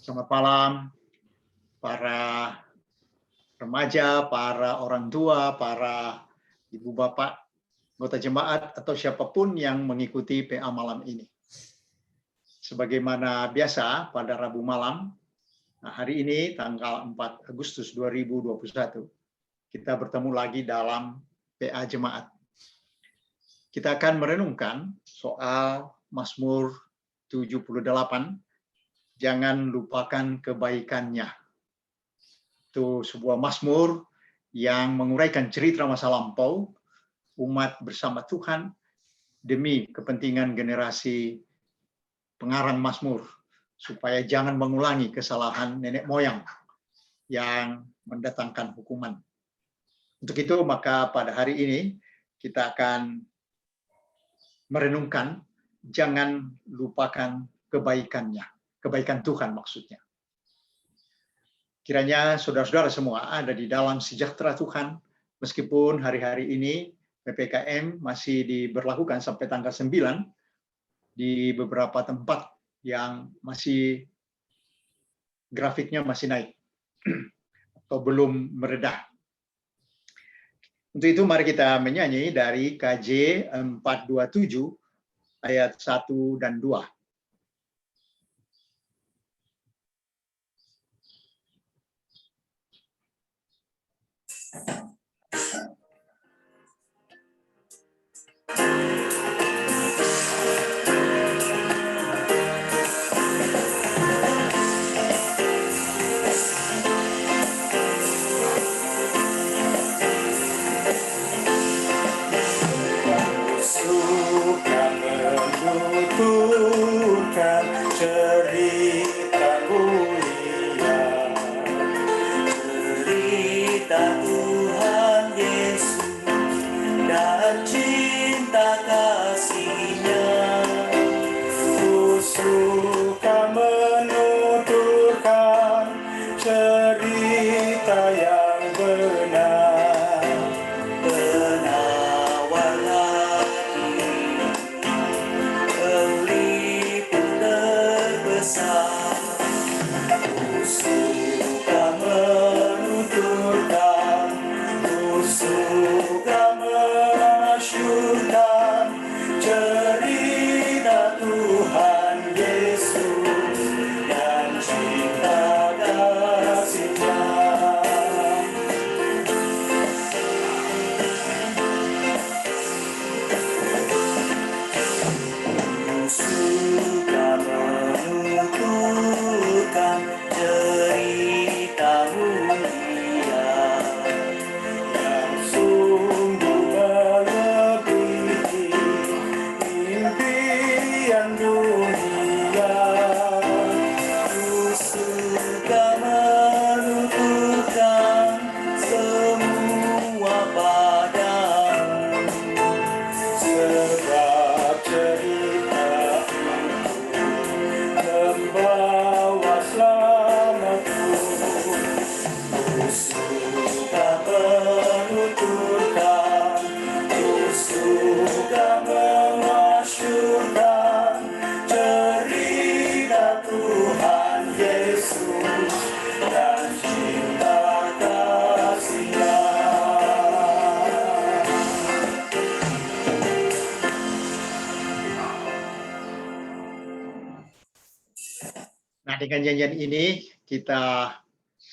Selamat malam, para remaja, para orang tua, para ibu bapak, anggota jemaat, atau siapapun yang mengikuti PA malam ini. Sebagaimana biasa pada Rabu malam, hari ini tanggal 4 Agustus 2021, kita bertemu lagi dalam PA Jemaat. Kita akan merenungkan soal Mazmur 78, jangan lupakan kebaikannya. Itu sebuah mazmur yang menguraikan cerita masa lampau umat bersama Tuhan demi kepentingan generasi pengarang mazmur, supaya jangan mengulangi kesalahan nenek moyang yang mendatangkan hukuman. Untuk itu, maka pada hari ini kita akan merenungkan jangan lupakan kebaikannya, kebaikan Tuhan maksudnya. Kiranya saudara-saudara semua ada di dalam sejahtera Tuhan, meskipun hari-hari ini PPKM masih diberlakukan sampai tanggal 9 di beberapa tempat yang masih grafiknya masih naik atau belum meredah. Untuk itu mari kita menyanyi dari KJ 427 ayat 1 dan 2. Nah, dengan nyanyian ini kita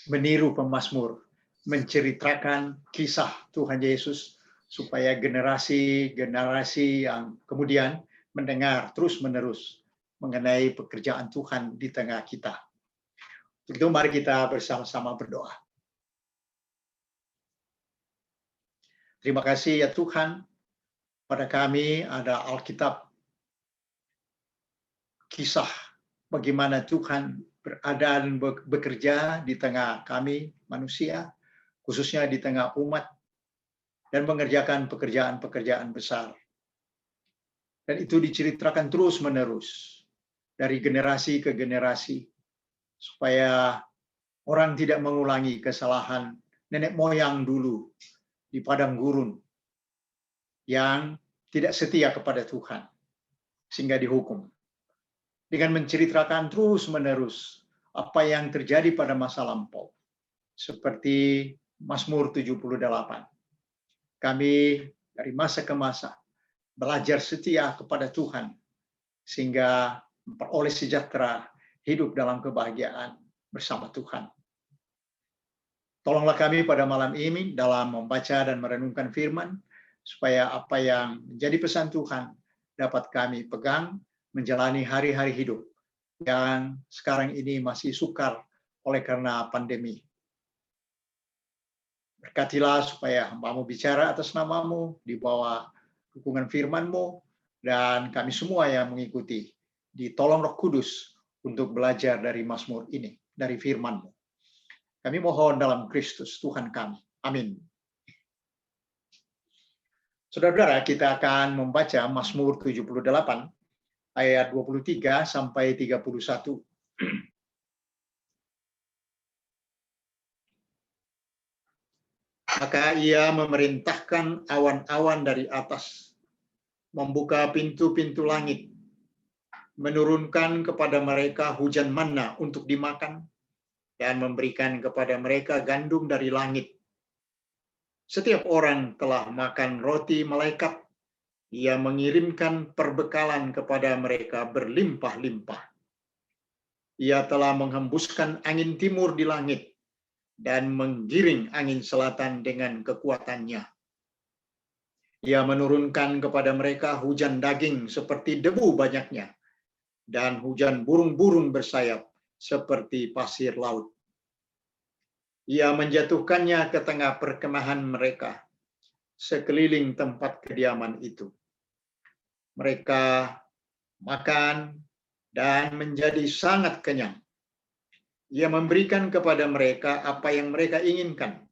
meniru pemazmur, menceritakan kisah Tuhan Yesus supaya generasi-generasi yang kemudian mendengar terus-menerus mengenai pekerjaan Tuhan di tengah kita. Untuk itu mari kita bersama-sama berdoa. Terima kasih ya Tuhan, pada kami ada Alkitab, kisah bagaimana Tuhan berada dan bekerja di tengah kami manusia, khususnya di tengah umat, dan mengerjakan pekerjaan-pekerjaan besar. Dan itu diceritakan terus-menerus dari generasi ke generasi, supaya orang tidak mengulangi kesalahan nenek moyang dulu di padang gurun yang tidak setia kepada Tuhan, sehingga dihukum. Dengan menceritakan terus-menerus apa yang terjadi pada masa lampau. Seperti Mazmur 78. Kami dari masa ke masa belajar setia kepada Tuhan sehingga memperoleh sejahtera, hidup dalam kebahagiaan bersama Tuhan. Tolonglah kami pada malam ini dalam membaca dan merenungkan firman, supaya apa yang menjadi pesan Tuhan dapat kami pegang menjalani hari-hari hidup yang sekarang ini masih sukar oleh karena pandemi. Berkatilah supaya hamba-Mu bicara atas nama-Mu, di bawah dukungan firman-Mu, dan kami semua yang mengikuti ditolong Roh Kudus untuk belajar dari Mazmur ini, dari firman-Mu. Kami mohon dalam Kristus Tuhan kami. Amin. Saudara-saudara, kita akan membaca Mazmur 78 ayat 23 sampai 31. Maka ia memerintahkan awan-awan dari atas, membuka pintu-pintu langit, menurunkan kepada mereka hujan manna untuk dimakan, dan memberikan kepada mereka gandum dari langit. Setiap orang telah makan roti malaikat, ia mengirimkan perbekalan kepada mereka berlimpah-limpah. Ia telah menghembuskan angin timur di langit dan menggiring angin selatan dengan kekuatannya. Ia menurunkan kepada mereka hujan daging seperti debu banyaknya, dan hujan burung-burung bersayap seperti pasir laut. Ia menjatuhkannya ke tengah perkemahan mereka, sekeliling tempat kediaman itu. Mereka makan dan menjadi sangat kenyang. Ia memberikan kepada mereka apa yang mereka inginkan.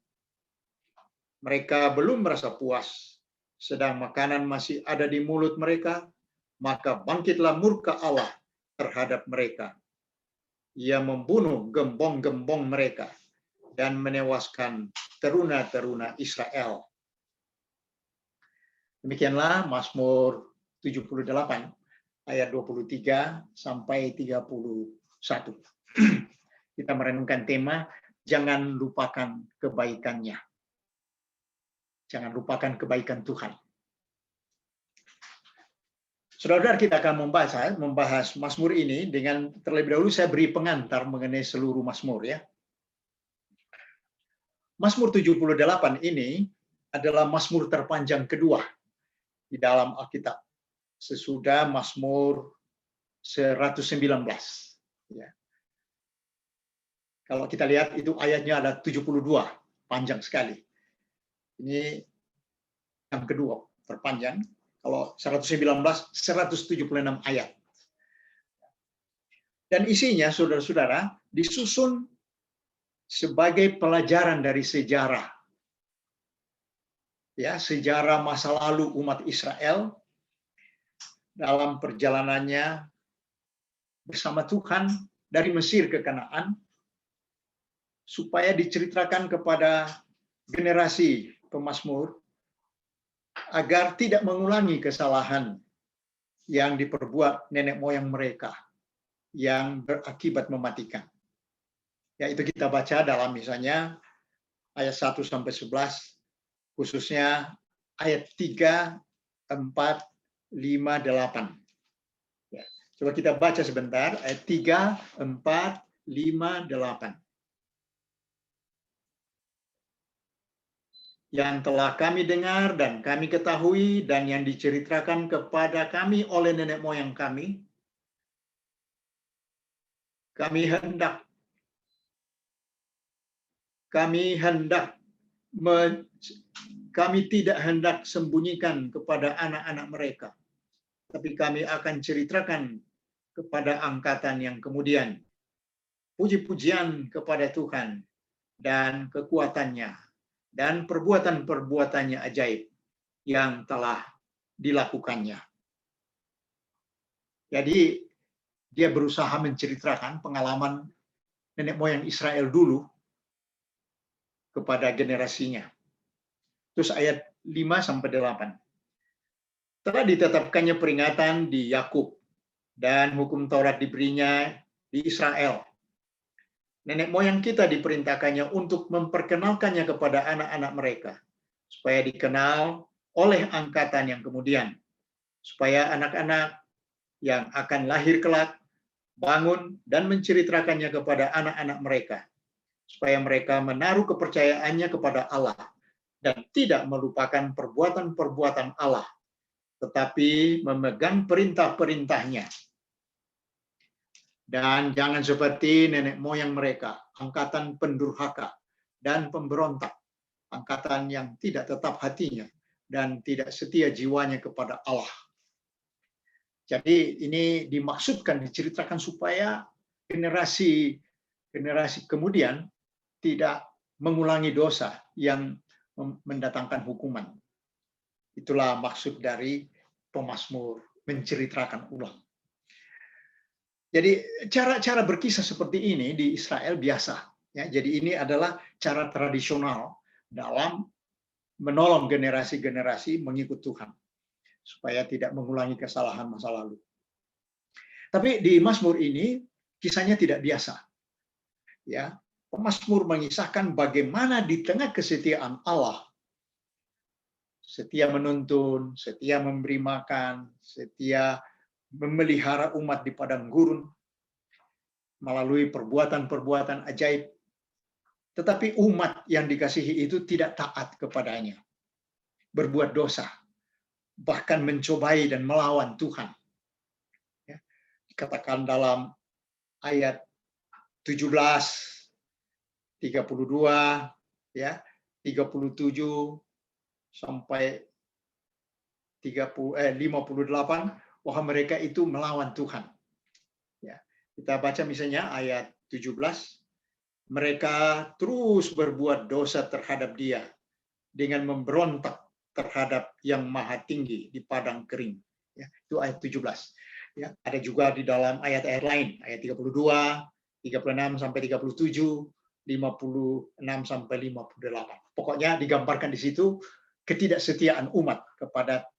Mereka belum merasa puas, sedang makanan masih ada di mulut mereka, maka bangkitlah murka Allah terhadap mereka. Ia membunuh gembong-gembong mereka dan menewaskan teruna-teruna Israel. Demikianlah Mazmur 78 ayat 23 sampai 31. Kita merenungkan tema jangan lupakan kebaikannya. Jangan lupakan kebaikan Tuhan. Saudara, kita akan membahas Mazmur ini dengan terlebih dahulu saya beri pengantar mengenai seluruh Mazmur ya. Mazmur 78 ini adalah Mazmur terpanjang kedua di dalam Alkitab, sesudah Mazmur 119. Ya. Kalau kita lihat itu ayatnya ada 72, panjang sekali. Ini yang kedua terpanjang. Kalau 119, 176 ayat. Dan isinya, saudara-saudara, disusun sebagai pelajaran dari sejarah. Ya, sejarah masa lalu umat Israel dalam perjalanannya bersama Tuhan dari Mesir ke Kanaan, supaya diceritakan kepada generasi pemazmur agar tidak mengulangi kesalahan yang diperbuat nenek moyang mereka yang berakibat mematikan. Yaitu kita baca dalam misalnya ayat 1 sampai 11, khususnya ayat 3, 4, 5, 8. Ya, coba kita baca sebentar ayat 3, 4, 5, 8. Yang telah kami dengar dan kami ketahui dan yang diceritakan kepada kami oleh nenek moyang kami, kami tidak hendak sembunyikan kepada anak-anak mereka, tapi kami akan ceritakan kepada angkatan yang kemudian puji-pujian kepada Tuhan dan kekuatannya dan perbuatan-perbuatannya ajaib yang telah dilakukannya. Jadi dia berusaha menceritakan pengalaman nenek moyang Israel dulu kepada generasinya. Terus ayat 5 sampai 8. Telah ditetapkannya peringatan di Yakub dan hukum Taurat diberinya di Israel. Nenek moyang kita diperintahkannya untuk memperkenalkannya kepada anak-anak mereka, supaya dikenal oleh angkatan yang kemudian, supaya anak-anak yang akan lahir kelak bangun dan menceritakannya kepada anak-anak mereka, supaya mereka menaruh kepercayaannya kepada Allah dan tidak melupakan perbuatan-perbuatan Allah, tetapi memegang perintah-perintahnya. Dan jangan seperti nenek moyang mereka, angkatan pendurhaka dan pemberontak, angkatan yang tidak tetap hatinya dan tidak setia jiwanya kepada Allah. Jadi ini dimaksudkan, diceritakan supaya generasi kemudian tidak mengulangi dosa yang mendatangkan hukuman. Itulah maksud dari pemazmur, menceritakan ulang. Jadi cara-cara berkisah seperti ini di Israel biasa. Ya, jadi ini adalah cara tradisional dalam menolong generasi-generasi mengikut Tuhan, supaya tidak mengulangi kesalahan masa lalu. Tapi di Mazmur ini kisahnya tidak biasa. Ya, pemazmur mengisahkan bagaimana di tengah kesetiaan Allah, setia menuntun, setia memberi makan, setia memelihara umat di padang gurun melalui perbuatan-perbuatan ajaib. Tetapi umat yang dikasihi itu tidak taat kepadanya, berbuat dosa, bahkan mencobai dan melawan Tuhan. Ya, dikatakan dalam ayat 17, 32, ya, 37 sampai 58, bahwa mereka itu melawan Tuhan. Ya, kita baca misalnya ayat 17, mereka terus berbuat dosa terhadap Dia dengan memberontak terhadap Yang Maha Tinggi di padang kering. Ya, itu ayat 17. Ya, ada juga di dalam ayat-ayat lain, ayat 32, 36 sampai 37, 56 sampai 58. Pokoknya digambarkan di situ ketidaksetiaan umat kepada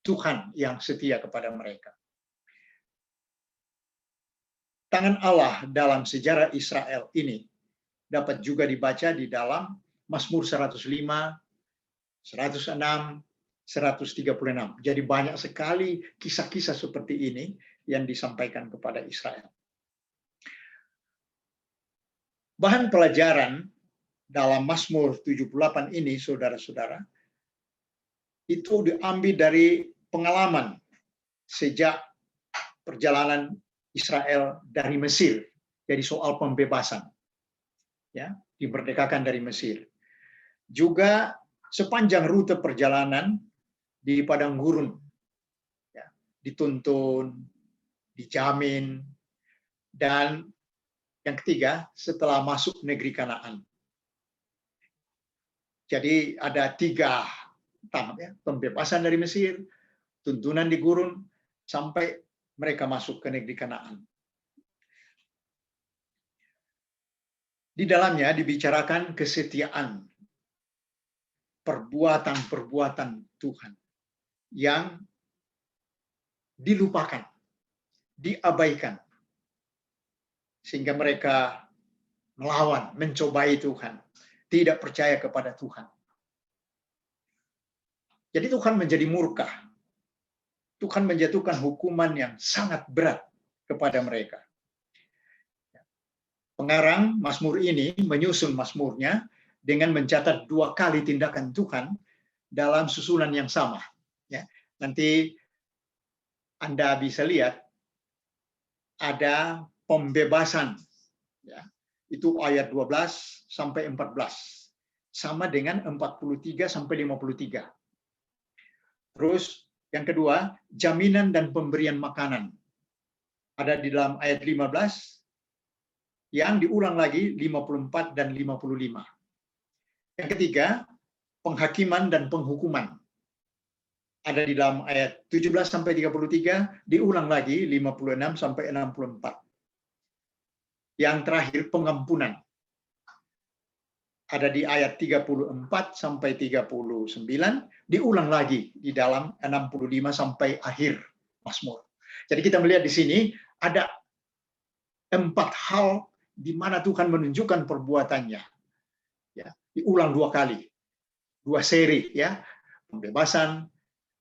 Tuhan yang setia kepada mereka. Tangan Allah dalam sejarah Israel ini dapat juga dibaca di dalam Mazmur 105, 106, 136. Jadi banyak sekali kisah-kisah seperti ini yang disampaikan kepada Israel. Bahan pelajaran dalam Mazmur 78 ini, saudara-saudara, itu diambil dari pengalaman sejak perjalanan Israel dari Mesir. Jadi soal pembebasan, ya, dimerdekakan dari Mesir. Juga sepanjang rute perjalanan di padang gurun, ya, dituntun, dijamin, dan yang ketiga setelah masuk negeri Kanaan. Jadi ada 3 tahap, ya, pembebasan dari Mesir, tuntunan di gurun, sampai mereka masuk ke negeri Kanaan. Di dalamnya dibicarakan kesetiaan, perbuatan-perbuatan Tuhan yang dilupakan, diabaikan, sehingga mereka melawan, mencobai Tuhan, tidak percaya kepada Tuhan. Jadi Tuhan menjadi murka. Tuhan menjatuhkan hukuman yang sangat berat kepada mereka. Pengarang Mazmur ini menyusun Mazmurnya dengan mencatat 2 kali tindakan Tuhan dalam susunan yang sama. Ya, nanti Anda bisa lihat ada pembebasan. Ya, itu ayat 12 sampai 14. Sama dengan 43 sampai 53. Terus yang kedua, jaminan dan pemberian makanan. Ada di dalam ayat 15, yang diulang lagi 54 dan 55. Yang ketiga, penghakiman dan penghukuman. Ada di dalam ayat 17 sampai 33, diulang lagi 56 sampai 64. Yang terakhir, pengampunan. Ada di ayat 34 sampai 39, diulang lagi di dalam 65 sampai akhir Mazmur. Jadi kita melihat di sini ada 4 hal di mana Tuhan menunjukkan perbuatannya. Ya, diulang 2 kali, 2 seri, ya, pembebasan,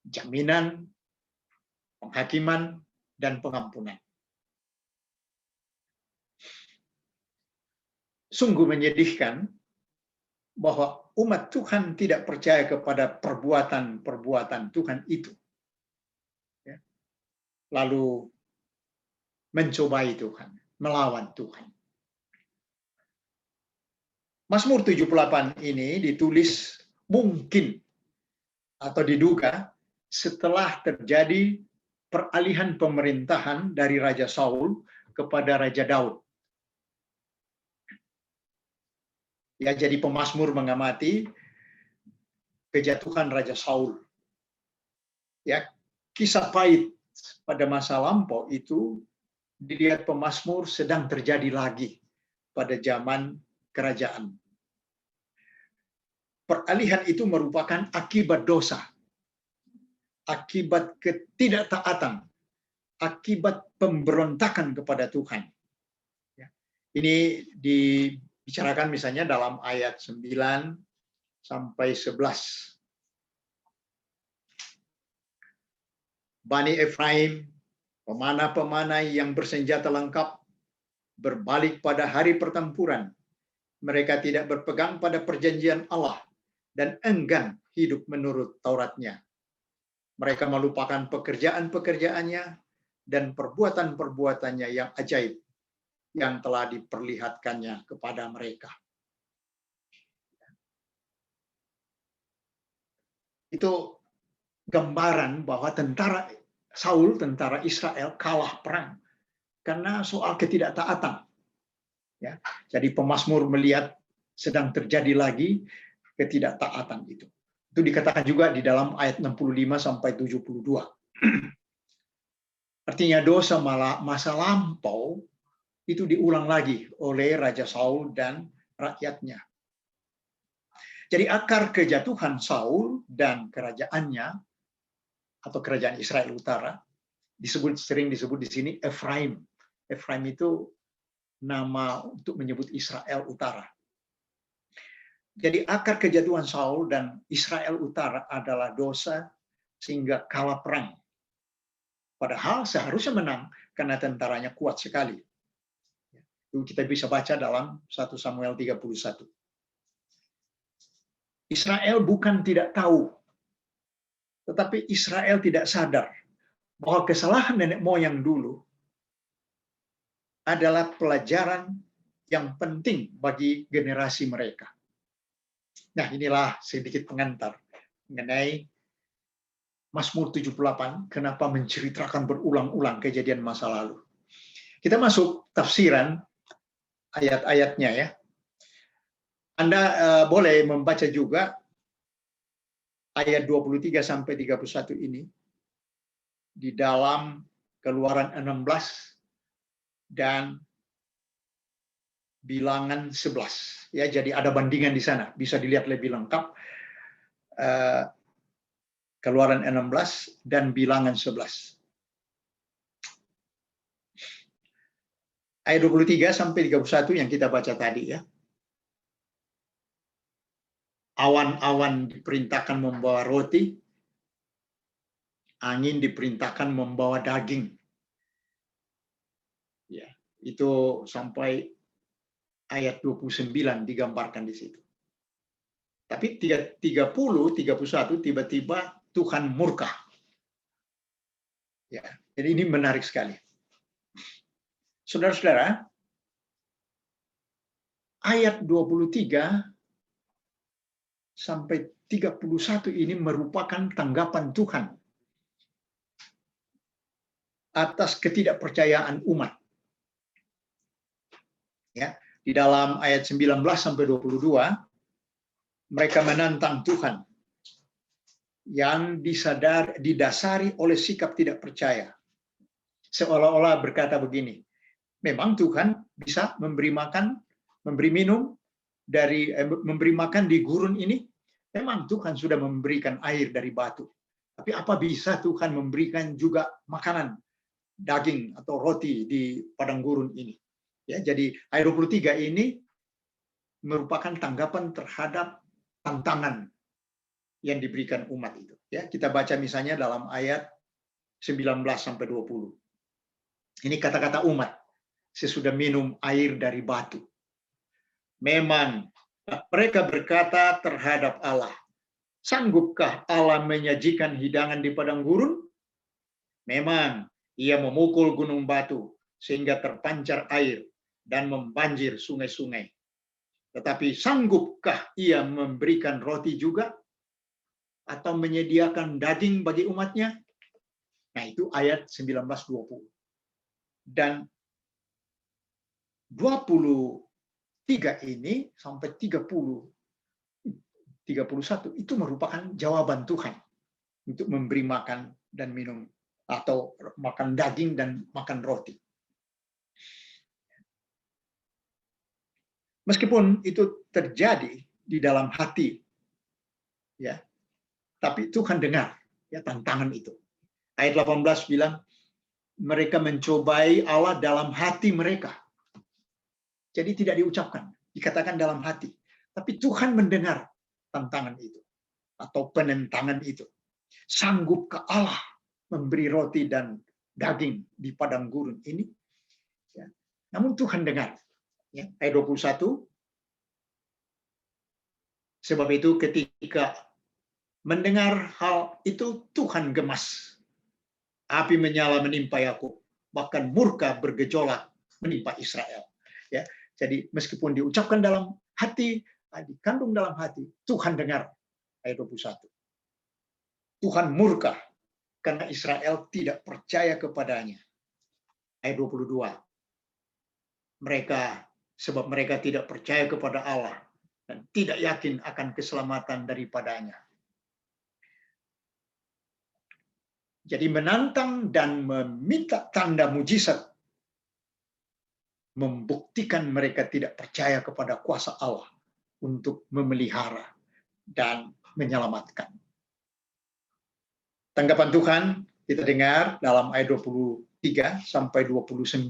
jaminan, penghakiman, dan pengampunan. Sungguh menyedihkan bahwa umat Tuhan tidak percaya kepada perbuatan-perbuatan Tuhan itu. Ya. Lalu mencobai Tuhan, melawan Tuhan. Mazmur 78 ini ditulis mungkin atau diduga setelah terjadi peralihan pemerintahan dari Raja Saul kepada Raja Daud. Ya, jadi pemazmur mengamati kejatuhan Raja Saul. Ya, kisah pahit pada masa lampau itu dilihat pemazmur sedang terjadi lagi pada zaman kerajaan. Peralihan itu merupakan akibat dosa, akibat ketidaktaatan, akibat pemberontakan kepada Tuhan. Ini dibicarakan misalnya dalam ayat 9 sampai 11. Bani Efraim, pemanah-pemanah yang bersenjata lengkap, berbalik pada hari pertempuran. Mereka tidak berpegang pada perjanjian Allah dan enggan hidup menurut Tauratnya. Mereka melupakan pekerjaan-pekerjaannya dan perbuatan-perbuatannya yang ajaib yang telah diperlihatkannya kepada mereka. Itu gambaran bahwa tentara Saul, tentara Israel kalah perang karena soal ketidaktaatan. Ya, jadi pemazmur melihat sedang terjadi lagi ketidaktaatan itu. Itu dikatakan juga di dalam ayat 65 sampai 72. Artinya dosa masa lampau itu diulang lagi oleh Raja Saul dan rakyatnya. Jadi akar kejatuhan Saul dan kerajaannya atau kerajaan Israel Utara sering disebut di sini Efraim. Efraim itu nama untuk menyebut Israel Utara. Jadi akar kejatuhan Saul dan Israel Utara adalah dosa sehingga kalah perang. Padahal seharusnya menang karena tentaranya kuat sekali. Itu kita bisa baca dalam 1 Samuel 31. Israel bukan tidak tahu, tetapi Israel tidak sadar bahwa kesalahan nenek moyang dulu adalah pelajaran yang penting bagi generasi mereka. Nah, inilah sedikit pengantar mengenai Mazmur 78, kenapa menceritakan berulang-ulang kejadian masa lalu. Kita masuk tafsiran ayat-ayatnya ya. Anda boleh membaca juga ayat 23 sampai 31 ini di dalam Keluaran 16 dan Bilangan 11. Ya, jadi ada bandingan di sana, bisa dilihat lebih lengkap. Keluaran 16 dan Bilangan 11. Ayat 23 sampai 31 yang kita baca tadi ya. Awan-awan diperintahkan membawa roti, angin diperintahkan membawa daging. Ya, itu sampai ayat 29 digambarkan di situ. Tapi 30, 31 tiba-tiba Tuhan murka. Ya, jadi ini menarik sekali. Saudara-saudara, ayat 23 sampai 31 ini merupakan tanggapan Tuhan atas ketidakpercayaan umat. Ya, di dalam ayat 19 sampai 22 mereka menantang Tuhan yang didasari oleh sikap tidak percaya. Seolah-olah berkata begini, memang Tuhan bisa memberi makan, memberi minum, memberi makan di gurun ini. Memang Tuhan sudah memberikan air dari batu. Tapi apa bisa Tuhan memberikan juga makanan, daging atau roti di padang gurun ini? Ya, jadi ayat 23 ini merupakan tanggapan terhadap tantangan yang diberikan umat itu. Ya, kita baca misalnya dalam ayat 19 sampai 20. Ini kata-kata umat sesudah minum air dari batu. Memang mereka berkata terhadap Allah, sanggupkah Allah menyajikan hidangan di padang gurun? Memang ia memukul gunung batu sehingga terpancar air dan membanjir sungai-sungai. Tetapi sanggupkah ia memberikan roti juga atau menyediakan daging bagi umatnya? Nah, itu ayat 19-20. Dan 23 ini sampai 31 itu merupakan jawaban Tuhan untuk memberi makan dan minum, atau makan daging dan makan roti. Meskipun itu terjadi di dalam hati, ya, tapi Tuhan dengar ya tantangan itu. Ayat 18 bilang mereka mencobai Allah dalam hati mereka. Jadi tidak diucapkan, dikatakan dalam hati. Tapi Tuhan mendengar tantangan itu atau penentangan itu. Sanggup ke Allah memberi roti dan daging di padang gurun ini? Ya. Namun Tuhan dengar. Ya. Ayat 21. Sebab itu ketika mendengar hal itu Tuhan gemas. Api menyala menimpa Yakub, bahkan murka bergejolak menimpa Israel. Ya. Jadi meskipun diucapkan dalam hati, dikandung dalam hati, Tuhan dengar. Ayat 21. Tuhan murka karena Israel tidak percaya kepadanya. Ayat 22. Sebab mereka tidak percaya kepada Allah dan tidak yakin akan keselamatan daripadanya. Jadi menantang dan meminta tanda mujizat membuktikan mereka tidak percaya kepada kuasa Allah untuk memelihara dan menyelamatkan. Tanggapan Tuhan kita dengar dalam ayat 23 sampai 29.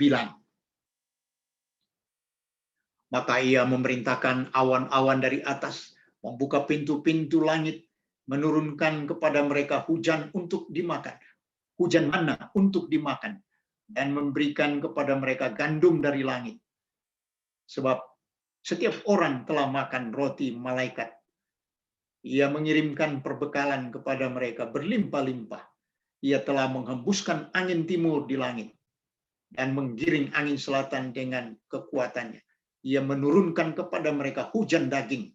Maka ia memerintahkan awan-awan dari atas, membuka pintu-pintu langit, menurunkan kepada mereka hujan untuk dimakan, hujan mana untuk dimakan, dan memberikan kepada mereka gandum dari langit. Sebab setiap orang telah makan roti malaikat. Ia mengirimkan perbekalan kepada mereka berlimpah-limpah. Ia telah menghembuskan angin timur di langit dan menggiring angin selatan dengan kekuatannya. Ia menurunkan kepada mereka hujan daging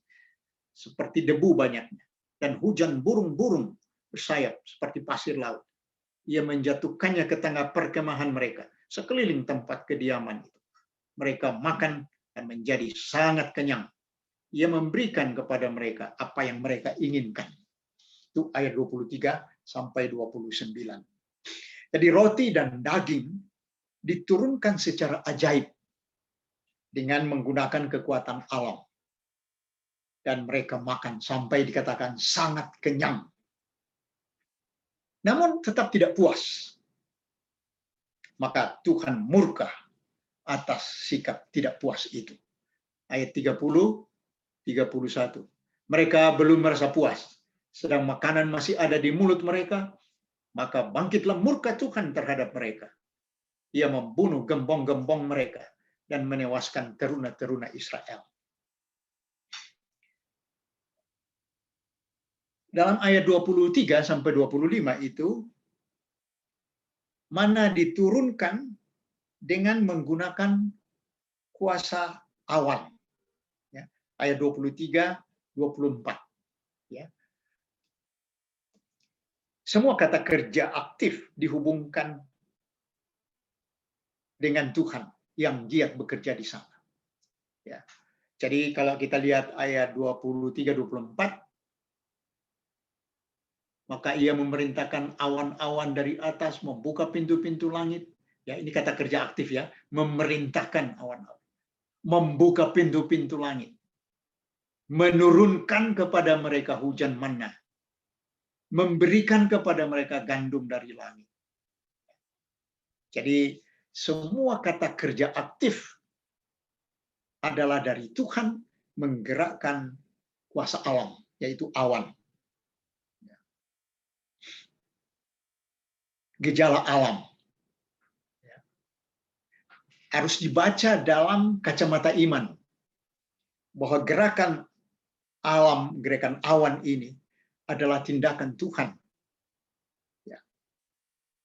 seperti debu banyaknya dan hujan burung-burung bersayap seperti pasir laut. Ia menjatuhkannya ke tengah perkemahan mereka, sekeliling tempat kediaman itu. Mereka makan dan menjadi sangat kenyang. Ia memberikan kepada mereka apa yang mereka inginkan. Itu ayat 23 sampai 29. Jadi roti dan daging diturunkan secara ajaib dengan menggunakan kekuatan alam. Dan mereka makan sampai dikatakan sangat kenyang. Namun tetap tidak puas. Maka Tuhan murka atas sikap tidak puas itu. Ayat 30, 31. Mereka belum merasa puas, sedang makanan masih ada di mulut mereka, maka bangkitlah murka Tuhan terhadap mereka. Ia membunuh gembong-gembong mereka dan menewaskan teruna-teruna Israel. Dalam ayat 23 sampai 25 itu mana diturunkan dengan menggunakan kuasa awan. Ya, ayat 23, 24. Ya. Semua kata kerja aktif dihubungkan dengan Tuhan yang giat bekerja di sana. Ya. Jadi kalau kita lihat ayat 23-24, maka ia memerintahkan awan-awan dari atas membuka pintu-pintu langit. Ya, ini kata kerja aktif ya, memerintahkan awan-awan, membuka pintu-pintu langit, menurunkan kepada mereka hujan manna, memberikan kepada mereka gandum dari langit. Jadi semua kata kerja aktif adalah dari Tuhan menggerakkan kuasa alam, yaitu awan. Gejala alam. Harus dibaca dalam kacamata iman. Bahwa gerakan alam, gerakan awan ini adalah tindakan Tuhan.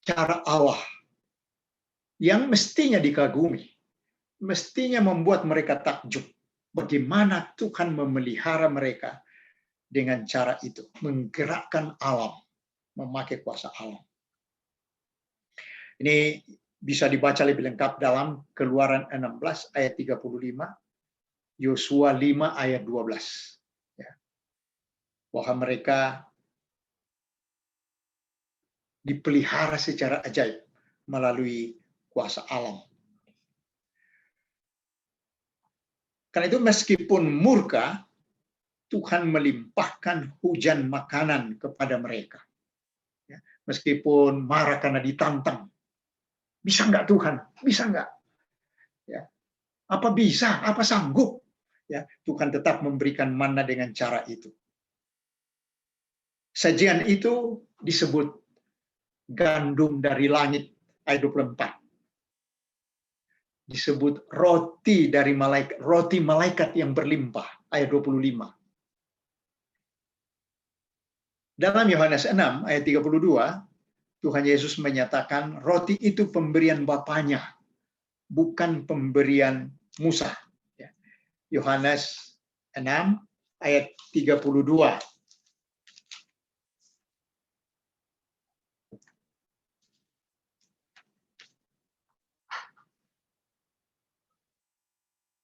Cara Allah yang mestinya dikagumi. Mestinya membuat mereka takjub. Bagaimana Tuhan memelihara mereka dengan cara itu. Menggerakkan alam. Memakai kuasa alam. Ini bisa dibaca lebih lengkap dalam Keluaran 16 ayat 35, Yosua 5 ayat 12. Ya. Bahwa mereka dipelihara secara ajaib melalui kuasa alam. Karena itu meskipun murka, Tuhan melimpahkan hujan makanan kepada mereka. Ya. Meskipun marah karena ditantang. Bisa nggak Tuhan? Bisa nggak? Ya. Apa bisa? Apa sanggup? Ya, Tuhan tetap memberikan manna dengan cara itu. Sajian itu disebut gandum dari langit, ayat 24. Disebut roti dari malaikat, roti malaikat yang berlimpah, ayat 25. Dalam Yohanes 6, ayat 32, Tuhan Yesus menyatakan roti itu pemberian Bapanya, bukan pemberian Musa. Yohanes 6 ayat 32.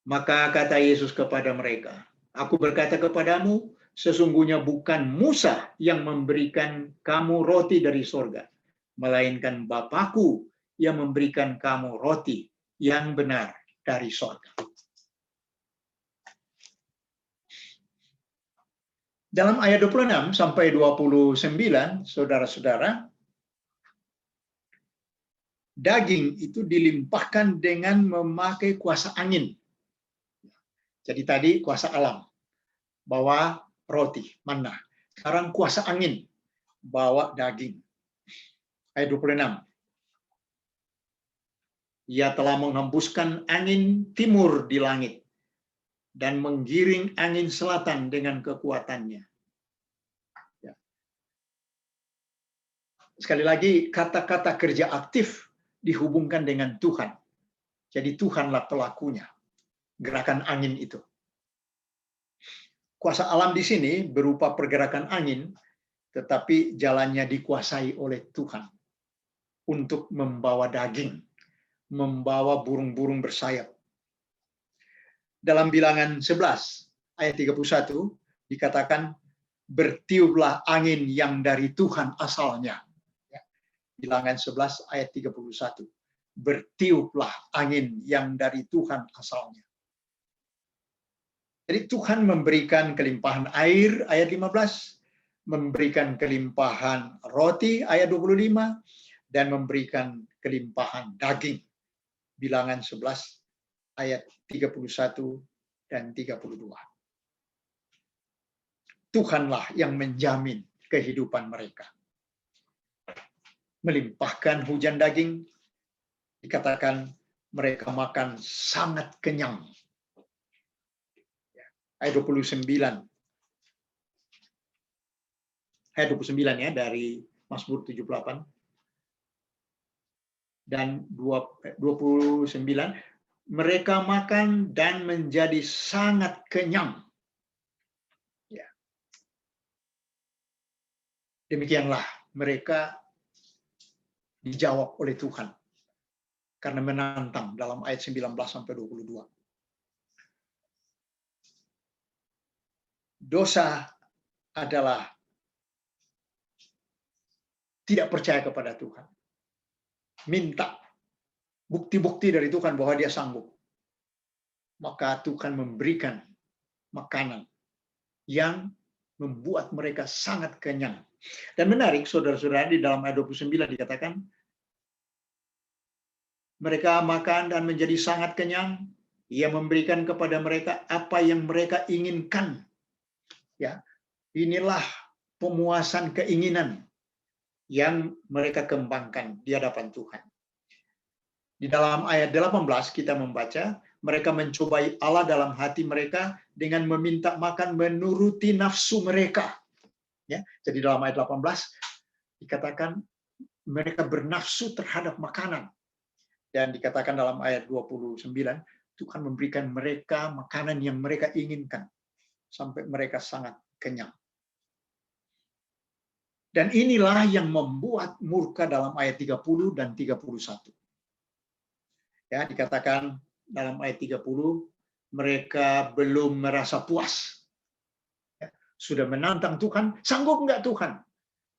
Maka kata Yesus kepada mereka, aku berkata kepadamu, sesungguhnya bukan Musa yang memberikan kamu roti dari sorga, melainkan Bapakku yang memberikan kamu roti yang benar dari sorga. Dalam ayat 26 sampai 29, saudara-saudara, daging itu dilimpahkan dengan memakai kuasa angin. Jadi tadi kuasa alam, bawa roti, manna. Sekarang kuasa angin, bawa daging. Ayat 26. Ia telah menghembuskan angin timur di langit dan menggiring angin selatan dengan kekuatannya. Ya. Sekali lagi, kata-kata kerja aktif dihubungkan dengan Tuhan. Jadi Tuhanlah pelakunya, gerakan angin itu. Kuasa alam di sini berupa pergerakan angin, tetapi jalannya dikuasai oleh Tuhan untuk membawa daging, membawa burung-burung bersayap. Dalam Bilangan 11 ayat 31 dikatakan bertiuplah angin yang dari Tuhan asalnya. Bilangan 11 ayat 31. Bertiuplah angin yang dari Tuhan asalnya. Jadi Tuhan memberikan kelimpahan air ayat 15, memberikan kelimpahan roti ayat 25, dan memberikan kelimpahan daging. Bilangan 11 ayat 31 dan 32. Tuhanlah yang menjamin kehidupan mereka. Melimpahkan hujan daging, dikatakan mereka makan sangat kenyang. Ayat 29. Ayat 29 ya dari Mazmur 78. Dan 29, mereka makan dan menjadi sangat kenyang. Ya. Demikianlah mereka dijawab oleh Tuhan karena menantang dalam ayat 19 sampai 22. Dosa adalah tidak percaya kepada Tuhan. Minta bukti-bukti dari Tuhan bahwa dia sanggup. Maka Tuhan memberikan makanan yang membuat mereka sangat kenyang. Dan menarik, saudara-saudara, di dalam ayat 29 dikatakan, mereka makan dan menjadi sangat kenyang, Ia memberikan kepada mereka apa yang mereka inginkan. Ya, inilah pemuasan keinginan yang mereka kembangkan di hadapan Tuhan. Di dalam ayat 18 kita membaca, mereka mencobai Allah dalam hati mereka dengan meminta makan menuruti nafsu mereka. Ya, jadi dalam ayat 18 dikatakan mereka bernafsu terhadap makanan. Dan dikatakan dalam ayat 29, Tuhan memberikan mereka makanan yang mereka inginkan sampai mereka sangat kenyang. Dan inilah yang membuat murka dalam ayat 30 dan 31. Ya, dikatakan dalam ayat 30, mereka belum merasa puas. Ya, sudah menantang Tuhan, sanggup enggak Tuhan?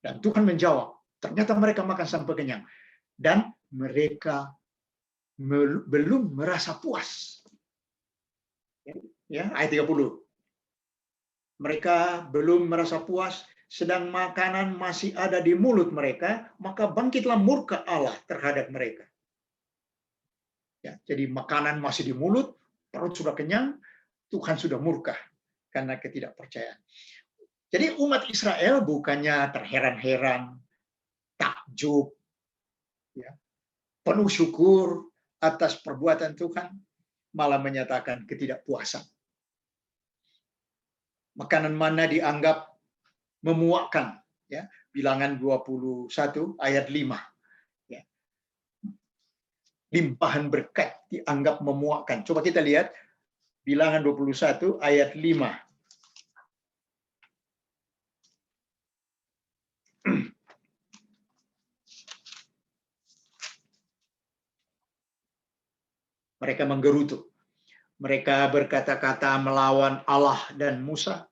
Dan Tuhan menjawab, ternyata mereka makan sampai kenyang. Dan mereka belum merasa puas. Ya, ayat 30. Mereka belum merasa puas, sedang makanan masih ada di mulut mereka, maka bangkitlah murka Allah terhadap mereka. Ya, jadi makanan masih di mulut, perut sudah kenyang, Tuhan sudah murka karena ketidakpercayaan. Jadi umat Israel bukannya terheran-heran, takjub, ya, penuh syukur atas perbuatan Tuhan, malah menyatakan ketidakpuasan. Makanan mana dianggap memuakkan, ya, Bilangan 21 ayat 5. Limpahan berkat dianggap memuakkan. Coba kita lihat Bilangan 21 ayat 5. Mereka menggerutu. Mereka berkata-kata melawan Allah dan Musa.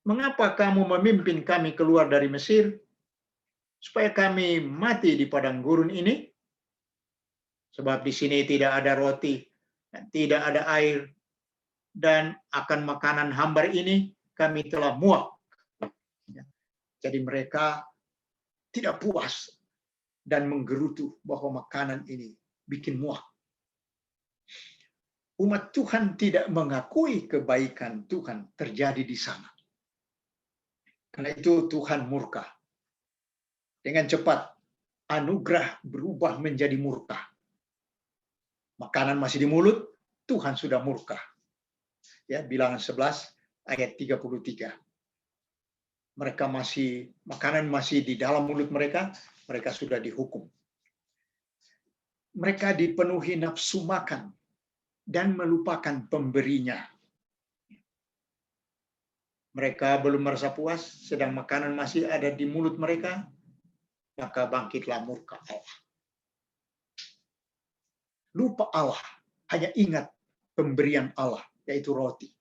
Mengapa kamu memimpin kami keluar dari Mesir? Supaya kami mati di padang gurun ini? Sebab di sini tidak ada roti dan tidak ada air, dan akan makanan hambar ini kami telah muak. Jadi mereka tidak puas dan menggerutu bahwa makanan ini bikin muak. Umat Tuhan tidak mengakui kebaikan Tuhan terjadi di sana. Karena itu Tuhan murka. Dengan cepat anugerah berubah menjadi murka. Makanan masih di mulut, Tuhan sudah murka. Ya, Bilangan 11 ayat 33. Makanan masih di dalam mulut mereka, mereka sudah dihukum. Mereka dipenuhi nafsu makan dan melupakan pemberinya. Mereka belum merasa puas, sedang makanan masih ada di mulut mereka, maka bangkitlah murka Allah. Lupa Allah, hanya ingat pemberian Allah, yaitu roti.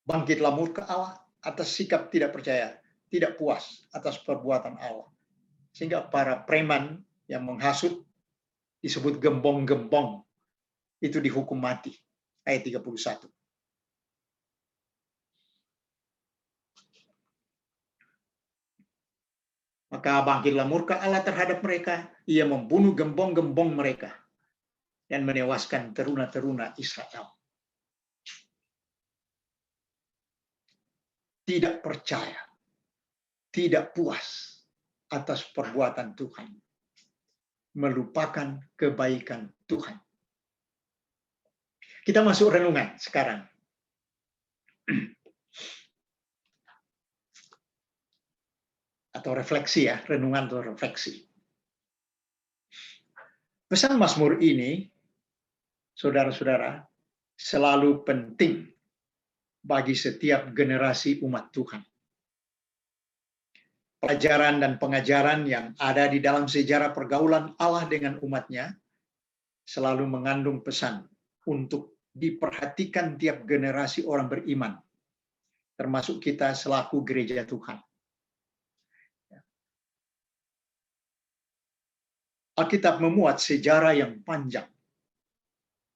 Bangkitlah murka Allah atas sikap tidak percaya, tidak puas atas perbuatan Allah. Sehingga para preman yang menghasut, disebut gembong-gembong, itu dihukum mati. Ayat 31. Maka bangkitlah murka Allah terhadap mereka. Ia membunuh gembong-gembong mereka dan menewaskan teruna-teruna Israel. Tidak percaya, tidak puas atas perbuatan Tuhan, melupakan kebaikan Tuhan. Kita masuk renungan sekarang. Atau refleksi ya, renungan atau refleksi. Pesan Mazmur ini, saudara-saudara, selalu penting bagi setiap generasi umat Tuhan. Pelajaran dan pengajaran yang ada di dalam sejarah pergaulan Allah dengan umatnya selalu mengandung pesan untuk diperhatikan tiap generasi orang beriman, termasuk kita selaku gereja Tuhan. Alkitab memuat sejarah yang panjang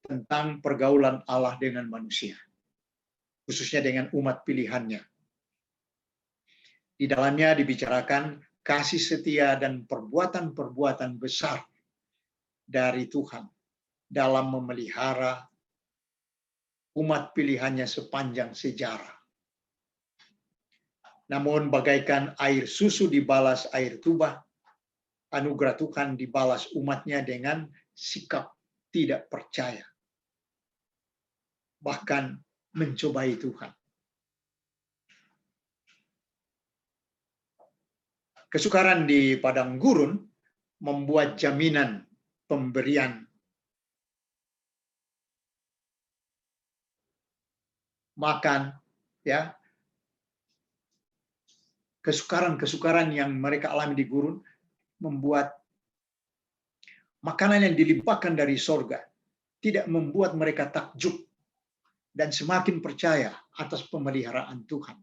tentang pergaulan Allah dengan manusia, khususnya dengan umat pilihannya. Di dalamnya dibicarakan kasih setia dan perbuatan-perbuatan besar dari Tuhan dalam memelihara umat pilihannya sepanjang sejarah. Namun bagaikan air susu dibalas air tuba, anugerah Tuhan dibalas umatnya dengan sikap tidak percaya. Bahkan mencobai Tuhan. Kesukaran di padang gurun membuat jaminan pemberian makan, ya, kesukaran-kesukaran yang mereka alami di gurun membuat makanan yang dilimpahkan dari sorga tidak membuat mereka takjub dan semakin percaya atas pemeliharaan Tuhan.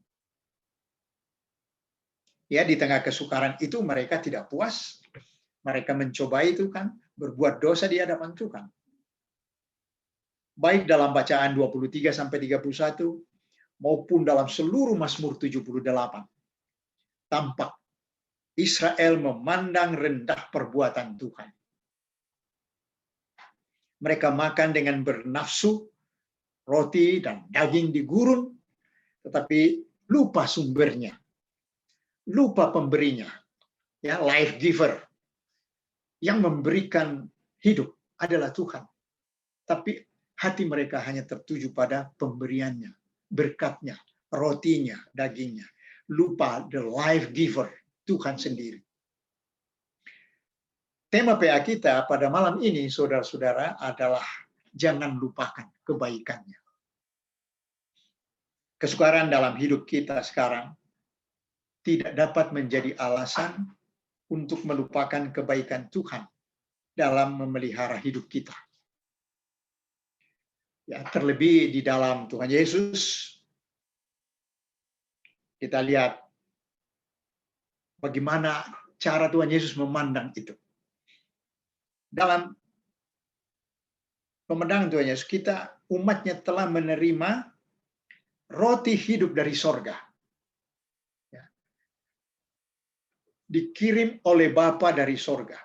Ya, di tengah kesukaran itu mereka tidak puas, mereka mencobai Tuhan, berbuat dosa di hadapan Tuhan. Baik dalam bacaan 23 sampai 31 maupun dalam seluruh Mazmur 78. Tampak Israel memandang rendah perbuatan Tuhan. Mereka makan dengan bernafsu roti dan daging di gurun, tetapi lupa sumbernya, lupa pemberinya, ya, life giver. Yang memberikan hidup adalah Tuhan. Tapi hati mereka hanya tertuju pada pemberiannya, berkatnya, rotinya, dagingnya. Lupa the life giver, Tuhan sendiri. Tema PA kita pada malam ini, saudara-saudara, adalah jangan lupakan kebaikannya. Kesukaran dalam hidup kita sekarang tidak dapat menjadi alasan untuk melupakan kebaikan Tuhan dalam memelihara hidup kita. Ya, terlebih di dalam Tuhan Yesus, kita lihat bagaimana cara Tuhan Yesus memandang itu. Dalam pemandangan Tuhan Yesus, kita umatnya telah menerima roti hidup dari sorga. Ya. Dikirim oleh Bapa dari sorga.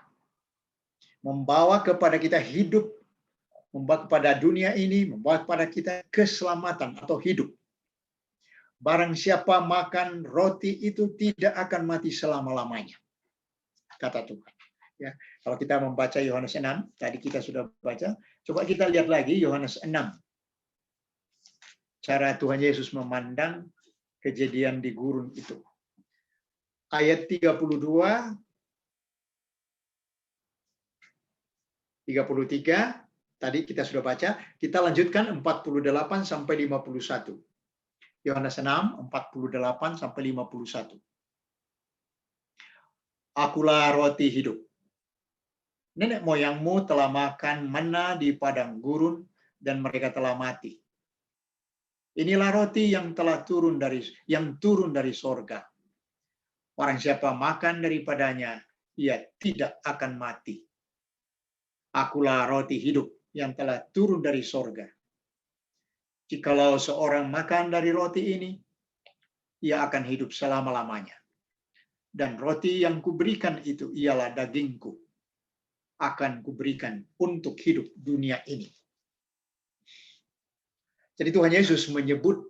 Membawa kepada kita hidup, membawa kepada dunia ini, membawa kepada kita keselamatan atau hidup. Barang siapa makan roti itu tidak akan mati selama-lamanya, kata Tuhan. Ya, kalau kita membaca Yohanes 6, tadi kita sudah baca, coba kita lihat lagi Yohanes 6. Cara Tuhan Yesus memandang kejadian di gurun itu. Ayat 32, 33, tadi kita sudah baca, kita lanjutkan 48 sampai 51. Yohanes 6, 48 sampai 51. Akulah roti hidup. Nenek moyangmu telah makan mana di padang gurun dan mereka telah mati. Inilah roti yang turun dari sorga. Orang siapa makan daripadanya, ia tidak akan mati. Akulah roti hidup yang telah turun dari sorga. Jikalau seorang makan dari roti ini, ia akan hidup selama-lamanya. Dan roti yang kuberikan itu ialah dagingku. Akan kuberikan untuk hidup dunia ini. Jadi Tuhan Yesus menyebut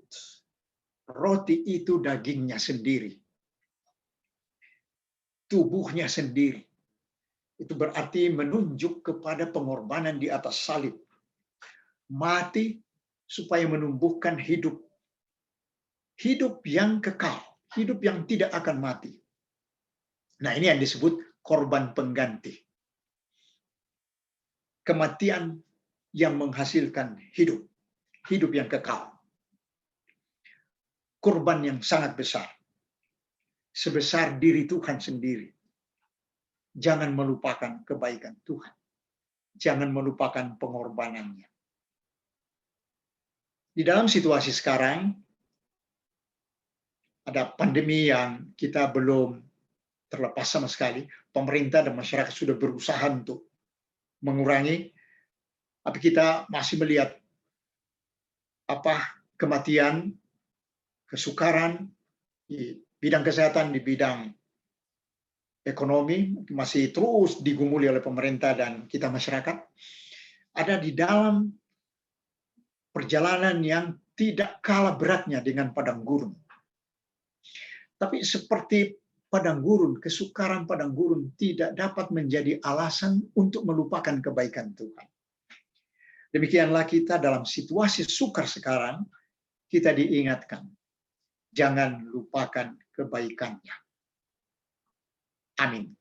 roti itu dagingnya sendiri. Tubuhnya sendiri. Itu berarti menunjuk kepada pengorbanan di atas salib. Mati supaya menumbuhkan hidup. Hidup yang kekal. Hidup yang tidak akan mati. Nah, ini yang disebut korban pengganti. Kematian yang menghasilkan hidup. Hidup yang kekal. Korban yang sangat besar. Sebesar diri Tuhan sendiri. Jangan melupakan kebaikan Tuhan. Jangan melupakan pengorbanannya. Di dalam situasi sekarang, ada pandemi yang kita belum terlepas sama sekali. Pemerintah dan masyarakat sudah berusaha untuk mengurangi, tapi kita masih melihat kematian, kesukaran di bidang kesehatan, di bidang ekonomi masih terus digumuli oleh pemerintah dan kita masyarakat, ada di dalam perjalanan yang tidak kalah beratnya dengan padang gurun. Tapi seperti padang gurun, kesukaran padang gurun tidak dapat menjadi alasan untuk melupakan kebaikan Tuhan. Demikianlah kita dalam situasi sukar sekarang, kita diingatkan, jangan lupakan kebaikannya. Amin.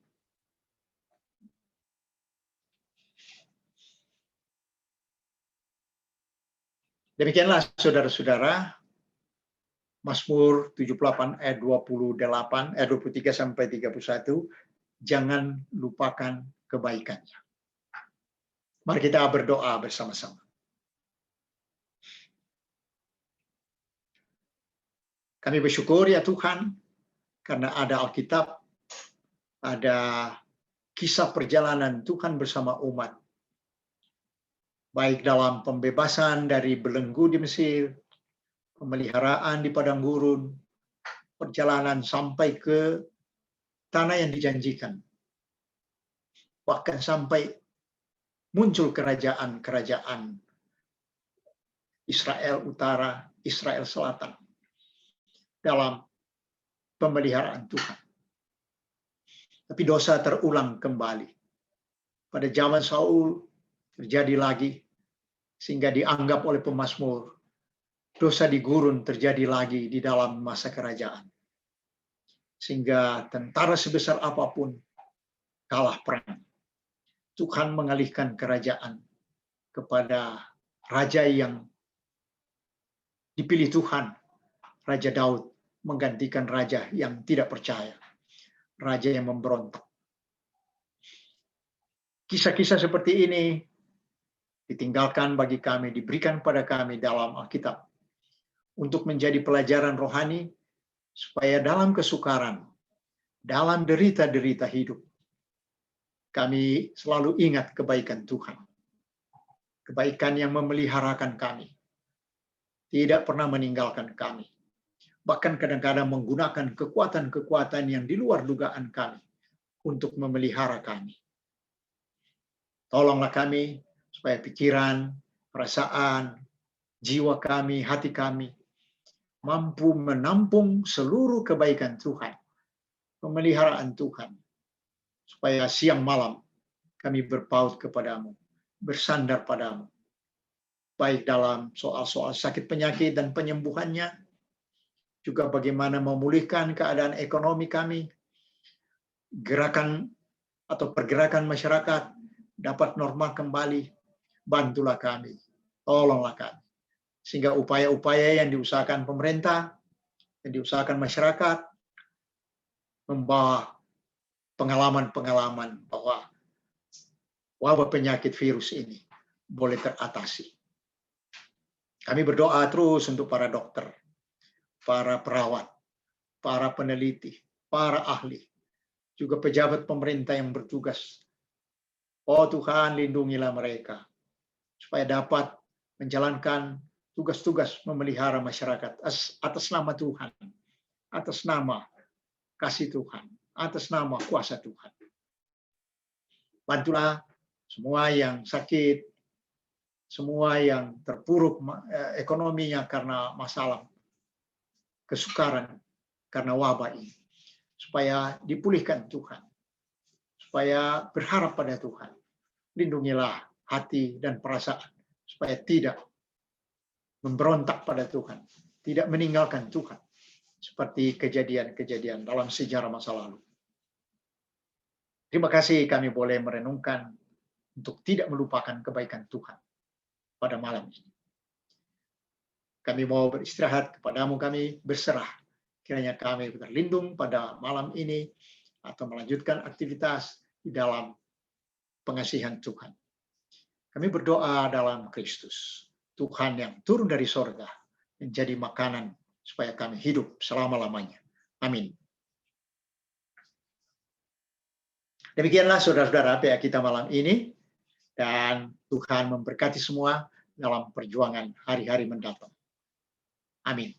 Demikianlah saudara-saudara, Mazmur 78 ayat 23 sampai 31, jangan lupakan kebaikannya. Mari kita berdoa bersama-sama. Kami bersyukur ya Tuhan, karena ada Alkitab, ada kisah perjalanan Tuhan bersama umat. Baik dalam pembebasan dari belenggu di Mesir, pemeliharaan di padang gurun, perjalanan sampai ke tanah yang dijanjikan. Bahkan sampai muncul kerajaan-kerajaan Israel Utara, Israel Selatan dalam pemeliharaan Tuhan. Tapi dosa terulang kembali. Pada zaman Saul terjadi lagi, sehingga dianggap oleh pemazmur, dosa di gurun terjadi lagi di dalam masa kerajaan. Sehingga tentara sebesar apapun kalah perang. Tuhan mengalihkan kerajaan kepada raja yang dipilih Tuhan, Raja Daud, menggantikan raja yang tidak percaya, raja yang memberontak. Kisah-kisah seperti ini ditinggalkan bagi kami, diberikan pada kami dalam Alkitab untuk menjadi pelajaran rohani supaya dalam kesukaran, dalam derita-derita hidup, kami selalu ingat kebaikan Tuhan. Kebaikan yang memeliharakan kami, tidak pernah meninggalkan kami. Bahkan kadang-kadang menggunakan kekuatan-kekuatan yang di luar dugaan kami untuk memelihara kami. Tolonglah kami supaya pikiran, perasaan, jiwa kami, hati kami mampu menampung seluruh kebaikan Tuhan, pemeliharaan Tuhan, supaya siang malam kami berpaut kepadamu, bersandar padamu, baik dalam soal-soal sakit penyakit dan penyembuhannya, juga bagaimana memulihkan keadaan ekonomi kami, gerakan atau pergerakan masyarakat dapat normal kembali. Bantulah kami, tolonglah kami, sehingga upaya-upaya yang diusahakan pemerintah, yang diusahakan masyarakat, membawa pengalaman-pengalaman bahwa wabah penyakit virus ini boleh teratasi. Kami berdoa terus untuk para dokter, para perawat, para peneliti, para ahli, juga pejabat pemerintah yang bertugas. Oh Tuhan, lindungilah mereka, supaya dapat menjalankan tugas-tugas memelihara masyarakat atas nama Tuhan, atas nama kasih Tuhan, atas nama kuasa Tuhan. Bantulah semua yang sakit, semua yang terpuruk ekonominya karena masalah kesukaran, karena wabah ini, supaya dipulihkan Tuhan, supaya berharap pada Tuhan. Lindungilah hati dan perasaan, supaya tidak memberontak pada Tuhan, tidak meninggalkan Tuhan, seperti kejadian-kejadian dalam sejarah masa lalu. Terima kasih kami boleh merenungkan untuk tidak melupakan kebaikan Tuhan pada malam ini. Kami mau beristirahat kepadamu, kami berserah. Kiranya kami terlindung pada malam ini atau melanjutkan aktivitas di dalam pengasihan Tuhan. Kami berdoa dalam Kristus, Tuhan yang turun dari sorga, menjadi makanan supaya kami hidup selama-lamanya. Amin. Demikianlah saudara-saudara PA kita malam ini, dan Tuhan memberkati semua dalam perjuangan hari-hari mendatang. Amin.